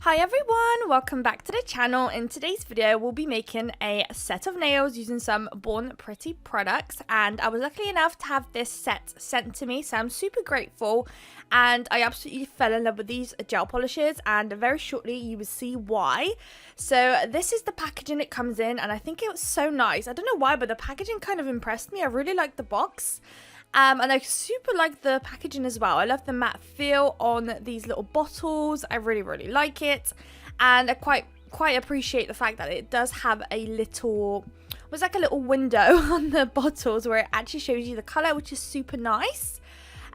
Hi everyone, welcome back to the channel. In today's video we'll be making a set of nails using some Born Pretty products, and I was lucky enough to have this set sent to me, so I'm super grateful, and I absolutely fell in love with these gel polishes, and very shortly you will see why. So this is the packaging it comes in, and I think it was so nice. I don't know why, but the packaging kind of impressed me. I really like the box. And I super like the packaging as well. I love the matte feel on these little bottles. I really like it, and I quite appreciate the fact that it does have a little, was like a little window on the bottles where it actually shows you the color, which is super nice.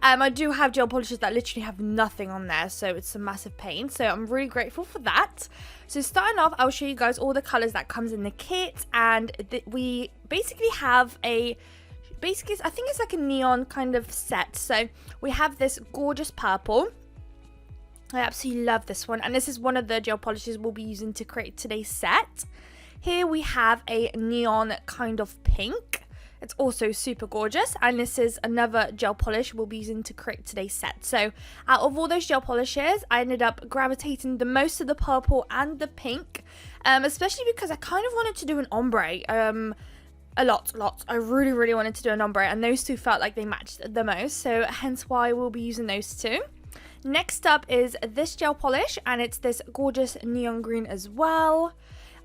I do have gel polishes that literally have nothing on there, so it's a massive pain, so I'm really grateful for that. So starting off, I'll show you guys all the colors that comes in the kit, and we basically have a I think it's like a neon kind of set. So we have this gorgeous purple. I absolutely love this one, and this is one of the gel polishes we'll be using to create today's set. Here we have a neon kind of pink. It's also super gorgeous, and this is another gel polish we'll be using to create today's set. So out of all those gel polishes, I ended up gravitating the most to the purple and the pink, especially because I kind of wanted to do an ombre. A lot. I really wanted to do an ombre, and those two felt like they matched the most, so hence why we'll be using those two. Next up is this gel polish, and it's this gorgeous neon green as well.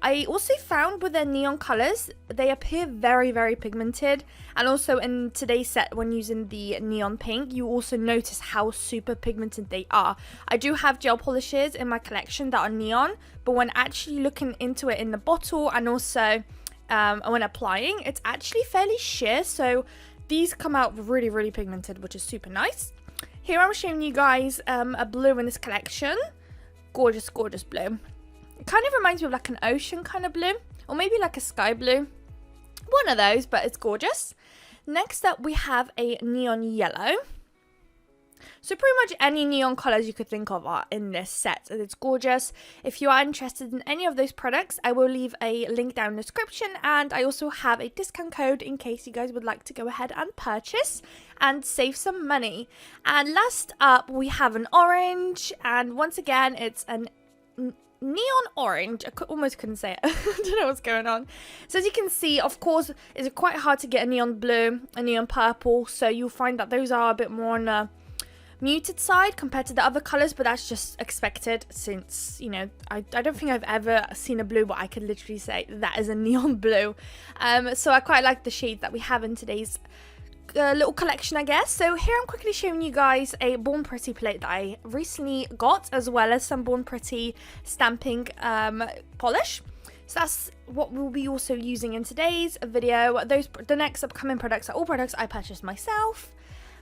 I also found with their neon colors, they appear very pigmented, and also in today's set when using the neon pink, you also notice how super pigmented they are. I do have gel polishes in my collection that are neon, but when actually looking into it in the bottle and also when applying, it's actually fairly sheer, so these come out really pigmented, which is super nice. Here I'm showing you guys a blue in this collection. Gorgeous blue. It kind of reminds me of like an ocean kind of blue, or maybe like a sky blue, one of those, but it's gorgeous. Next up we have a neon yellow. So pretty much any neon colors you could think of are in this set, and it's gorgeous. If you are interested in any of those products, I will leave a link down in the description, and I also have a discount code in case you guys would like to go ahead and purchase and save some money. And last up we have an orange, and once again it's an neon orange. I almost couldn't say it. I don't know what's going on. So as you can see, of course, it's quite hard to get a neon blue, a neon purple, so you'll find that those are a bit more on a muted side compared to the other colors, but that's just expected since, you know, I don't think I've ever seen a blue but I could literally say that is a neon blue. So I quite like the shade that we have in today's little collection, I guess. So here I'm quickly showing you guys a Born Pretty plate that I recently got, as well as some Born Pretty stamping polish. So that's what we'll be also using in today's video. The next upcoming products are all products I purchased myself.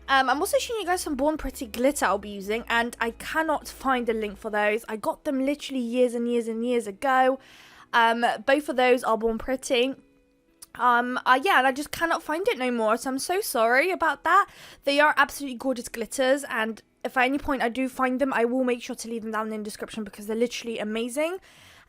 I'm also showing you guys some Born Pretty glitter I'll be using, and I cannot find a link for those. I got them literally years and years ago. Both of those are Born Pretty. And I just cannot find it no more, so I'm so sorry about that. They are absolutely gorgeous glitters, and if at any point I do find them, I will make sure to leave them down in the description because they're literally amazing.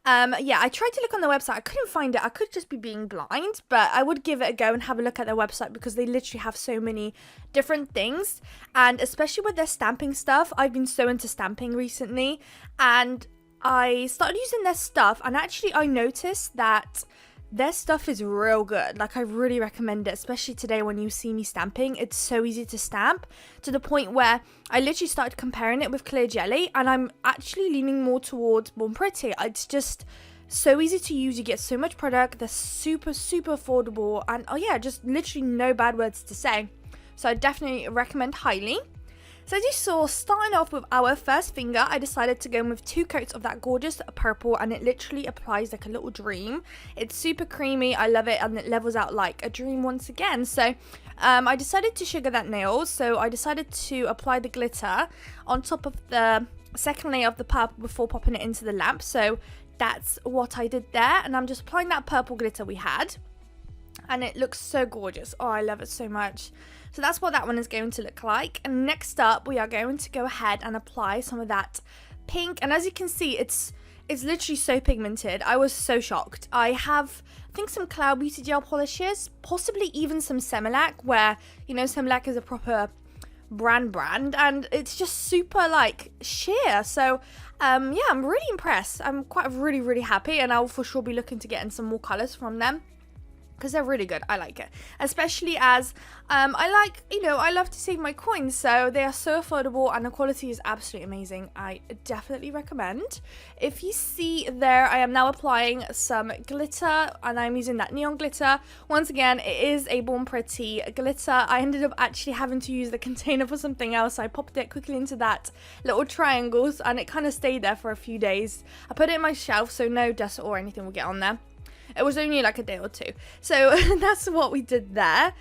I tried to look on the website. I couldn't find it. I could just be being blind, but I would give it a go and have a look at their website because they literally have so many different things, and especially with their stamping stuff. I've been so into stamping recently, and I started using their stuff, and actually I noticed that their stuff is real good. Like, I really recommend it, especially today when you see me stamping. It's so easy to stamp, to the point where I literally started comparing it with Clear Jelly, and I'm actually leaning more towards Born Pretty. It's just so easy to use. You get so much product. They're super affordable, and just literally no bad words to say. So I definitely recommend highly. So as you saw, starting off with our first finger, I decided to go in with 2 coats of that gorgeous purple, and it literally applies like a little dream. It's super creamy, I love it, and it levels out like a dream once again. So I decided to sugar that nails, so I decided to apply the glitter on top of the second layer of the purple before popping it into the lamp. So that's what I did there, and I'm just applying that purple glitter we had, and it looks so gorgeous. Oh, I love it so much. So that's what that one is going to look like. And next up, we are going to go ahead and apply some of that pink. And as you can see, it's literally so pigmented. I was so shocked. I have, I think, some Cloud Beauty gel polishes, possibly even some Semilac, where, you know, Semilac is a proper brand, and it's just super like sheer. So yeah, I'm really impressed. I'm really happy, and I'll for sure be looking to get in some more colors from them, because they're really good. I like it, especially as I like, I love to save my coins, so they are so affordable and the quality is absolutely amazing. I definitely recommend. If you see there, I am now applying some glitter, and I'm using that neon glitter. Once again, it is a Born Pretty glitter. I ended up actually having to use the container for something else, so I popped it quickly into that little triangles, and it kind of stayed there for a few days. I put it in my shelf so no dust or anything will get on there. It was only like a day or two. So that's what we did there.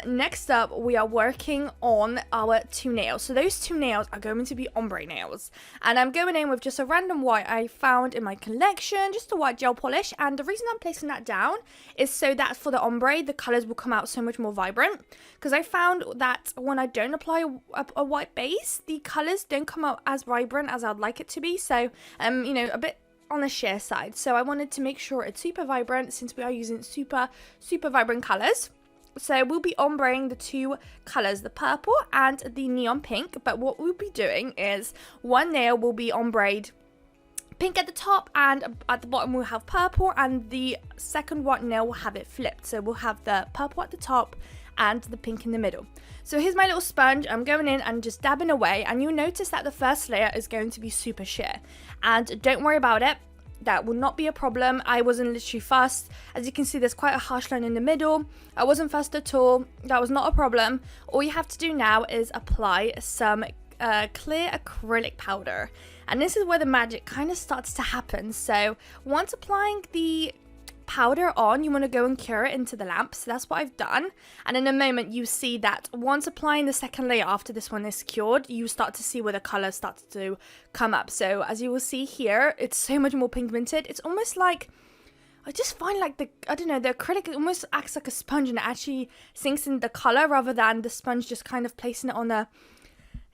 Next up, we are working on our 2 nails. So those 2 nails are going to be ombre nails. And I'm going in with just a random white I found in my collection, just a white gel polish. And the reason I'm placing that down is so that for the ombre, the colors will come out so much more vibrant. Because I found that when I don't apply a white base, the colors don't come out as vibrant as I'd like it to be. So, a bit on the sheer side. So I wanted to make sure it's super vibrant, since we are using super vibrant colors. So we'll be ombreing the 2 colors, the purple and the neon pink. But what we'll be doing is one nail will be ombreed pink at the top, and at the bottom we'll have purple, and the second white nail will have it flipped. So we'll have the purple at the top and the pink in the middle. So here's my little sponge. I'm going in and just dabbing away, and you'll notice that the first layer is going to be super sheer, and don't worry about it, that will not be a problem. I wasn't literally fussed. As you can see, there's quite a harsh line in the middle. I wasn't fussed at all. That was not a problem. All you have to do now is apply some clear acrylic powder, and this is where the magic kind of starts to happen. So once applying the powder on, you want to go and cure it into the lamp. So that's what I've done, and in a moment you see that once applying the second layer after this one is cured, you start to see where the color starts to come up. So as you will see here, it's so much more pigmented. It's almost like, I just find like the acrylic almost acts like a sponge, and it actually sinks in the color rather than the sponge just kind of placing it on a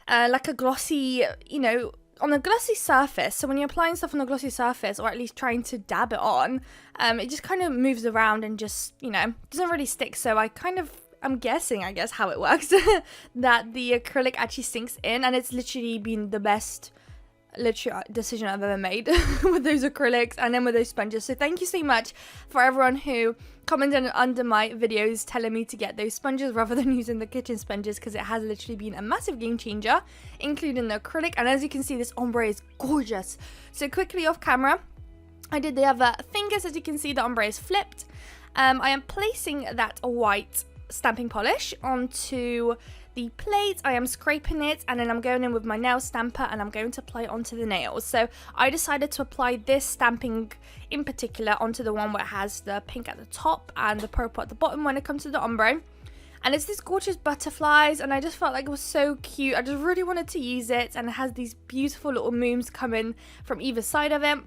like a glossy, on a glossy surface. So when you're applying stuff on a glossy surface, or at least trying to dab it on, it just kind of moves around and just, doesn't really stick. So I'm guessing, how it works, that the acrylic actually sinks in, and it's literally been the best decision I've ever made with those acrylics and then with those sponges. So thank you so much for everyone who commented under my videos telling me to get those sponges rather than using the kitchen sponges, because it has literally been a massive game changer, including the acrylic. And as you can see, this ombre is gorgeous. So quickly off camera, I did the other fingers. As you can see, the ombre is flipped. I am placing that white stamping polish onto the plate. I am scraping it, and then I'm going in with my nail stamper, and I'm going to apply it onto the nails. So I decided to apply this stamping in particular onto the one where it has the pink at the top and the purple at the bottom when it comes to the ombre. And it's these gorgeous butterflies, and I just felt like it was so cute. I just really wanted to use it, and it has these beautiful little moons coming from either side of it.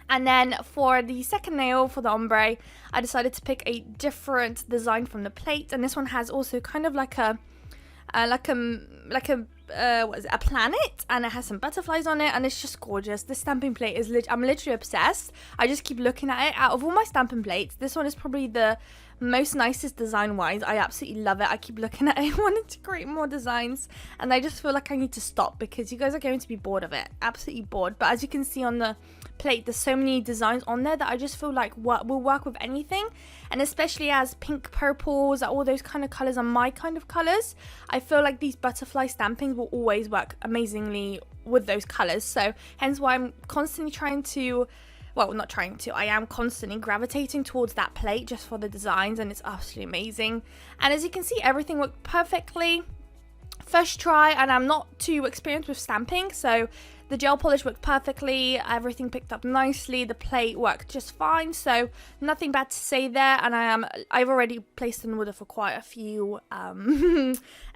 And then for the second nail, for the ombre, I decided to pick a different design from the plate, and this one has also kind of like a planet, and it has some butterflies on it, and it's just gorgeous. This stamping plate is I'm literally obsessed. I just keep looking at it. Out of all my stamping plates, this one is probably the most nicest design wise. I absolutely love it. I keep looking at it, wanting to create more designs, and I just feel like I need to stop because you guys are going to be bored of it, absolutely bored. But as you can see on the plate, there's so many designs on there that I just feel like will work with anything, and especially as pink, purples, all those kind of colors are my kind of colors. I feel like these butterfly stampings will always work amazingly with those colors. So hence why I'm constantly I am constantly gravitating towards that plate just for the designs, and it's absolutely amazing. And as you can see, everything worked perfectly first try, and I'm not too experienced with stamping, so the gel polish worked perfectly, everything picked up nicely, the plate worked just fine, so nothing bad to say there. And I've already placed an order for quite a few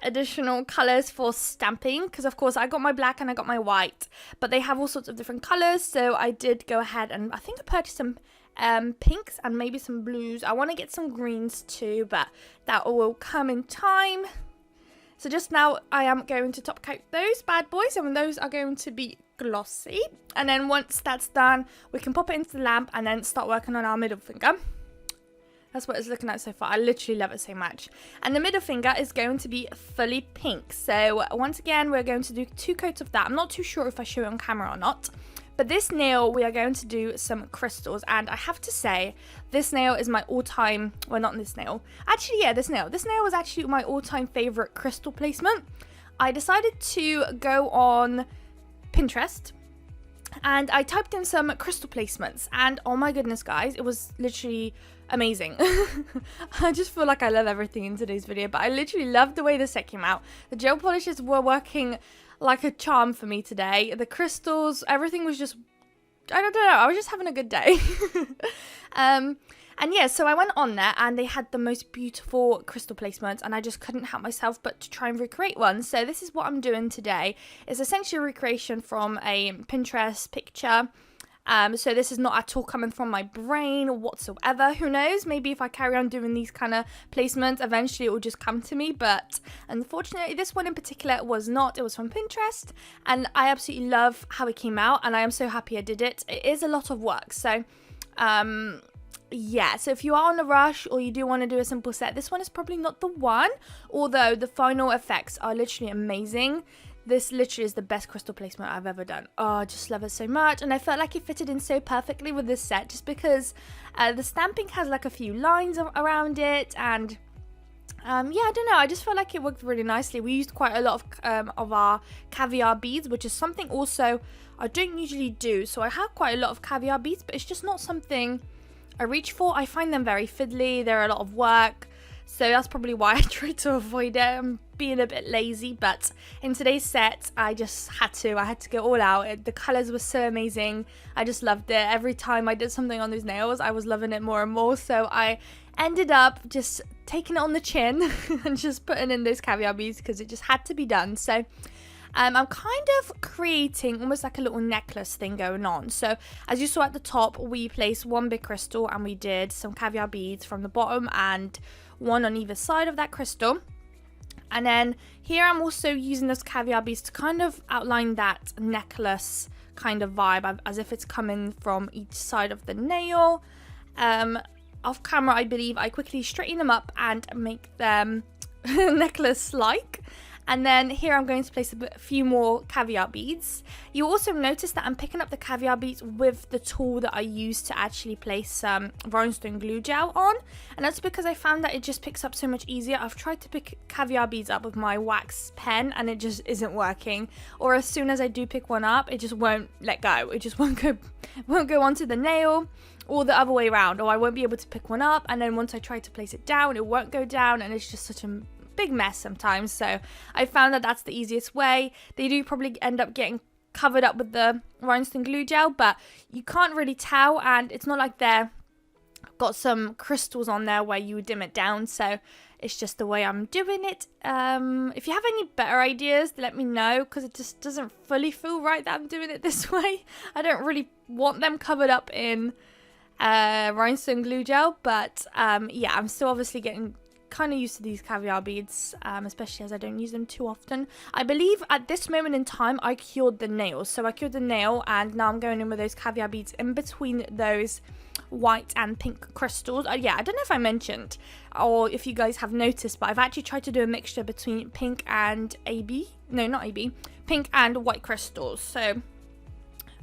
additional colors for stamping, because of course I got my black and I got my white, but they have all sorts of different colors. So I did go ahead and I think I purchased some pinks and maybe some blues. I want to get some greens too, but that will come in time. So just now I am going to top coat those bad boys, and those are going to be glossy. And then once that's done, we can pop it into the lamp and then start working on our middle finger. That's what it's looking like so far. I literally love it so much. And the middle finger is going to be fully pink. So once again, we're going to do 2 coats of that. I'm not too sure if I show it on camera or not. But this nail, we are going to do some crystals. And I have to say, this nail is my all-time, well, not this nail. Actually, yeah, this nail. This nail was actually my all-time favorite crystal placement. I decided to go on Pinterest and I typed in some crystal placements. And oh my goodness, guys, it was literally amazing. I just feel like I love everything in today's video, but I literally loved the way the set came out. The gel polishes were working like a charm for me today. The crystals, everything was just, I don't know, I was just having a good day. And yeah, so I went on there and they had the most beautiful crystal placements and I just couldn't help myself but to try and recreate one. So this is what I'm doing today. It's essentially a recreation from a Pinterest picture. So this is not at all coming from my brain whatsoever. Who knows? Maybe if I carry on doing these kind of placements, eventually it will just come to me. But unfortunately, this one in particular was not. It was from Pinterest. And I absolutely love how it came out. And I am so happy I did it. It is a lot of work. So, yeah. So if you are on a rush or you do want to do a simple set, this one is probably not the one. Although the final effects are literally amazing. This literally is the best crystal placement I've ever done. Oh, I just love it so much. And I felt like it fitted in so perfectly with this set just because the stamping has like a few lines around it. And yeah, I don't know. I just felt like it worked really nicely. We used quite a lot of our caviar beads, which is something also I don't usually do. So I have quite a lot of caviar beads, but it's just not something I reach for. I find them very fiddly. They're a lot of work. So that's probably why I try to avoid it. I'm being a bit lazy, but in today's set, I just had to. I had to go all out. The colours were so amazing. I just loved it. Every time I did something on those nails, I was loving it more and more. So I ended up just taking it on the chin and just putting in those caviar beads because it just had to be done. So I'm kind of creating almost like a little necklace thing going on. So as you saw at the top, we placed one big crystal and we did some caviar beads from the bottom and one on either side of that crystal. And then here I'm also using those caviar beads to kind of outline that necklace kind of vibe as if it's coming from each side of the nail. Off camera, I believe I quickly straighten them up and make them necklace-like. And then here I'm going to place a few more caviar beads. You also notice that I'm picking up the caviar beads with the tool that I used to actually place some rhinestone glue gel on. And that's because I found that it just picks up so much easier. I've tried to pick caviar beads up with my wax pen and it just isn't working. Or as soon as I do pick one up, it just won't let go. It just won't go onto the nail, or the other way around. Or I won't be able to pick one up, and then once I try to place it down, it won't go down, and it's just such a big mess sometimes. So I found that that's the easiest way. They do probably end up getting covered up with the rhinestone glue gel, but you can't really tell, and it's not like they're got some crystals on there where you dim it down. So it's just the way I'm doing it. If you have any better ideas, let me know, because it just doesn't fully feel right that I'm doing it this way. I don't really want them covered up in rhinestone glue gel, but yeah, I'm still obviously getting kind of used to these caviar beads, especially as I don't use them too often. I believe at this moment in time I cured the nails, so I cured the nail and now I'm going in with those caviar beads in between those white and pink crystals. Yeah, I don't know if I mentioned or if you guys have noticed, but I've actually tried to do a mixture between pink and pink and white crystals. So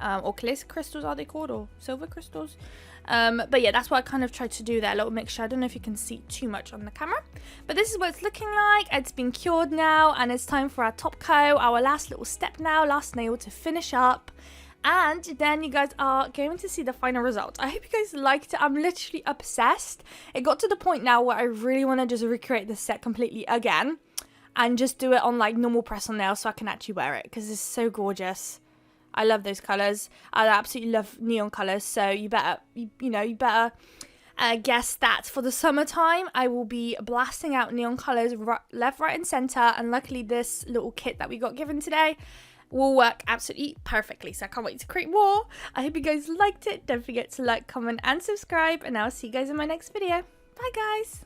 or clear crystals are they called, or silver crystals? But yeah, that's what I kind of tried to do there, a little mixture. I don't know if you can see too much on the camera, but this is what it's looking like. It's been cured now, and it's time for our top coat, our last little step now, last nail to finish up. And then you guys are going to see the final result. I hope you guys liked it. I'm literally obsessed. It got to the point now where I really want to just recreate this set completely again and just do it on like normal press on nails so I can actually wear it, because it's so gorgeous. I love those colours. I absolutely love neon colours. So you better, you better guess that for the summertime, I will be blasting out neon colours left, right and centre. And luckily this little kit that we got given today will work absolutely perfectly. So I can't wait to create more. I hope you guys liked it. Don't forget to like, comment and subscribe. And I'll see you guys in my next video. Bye guys.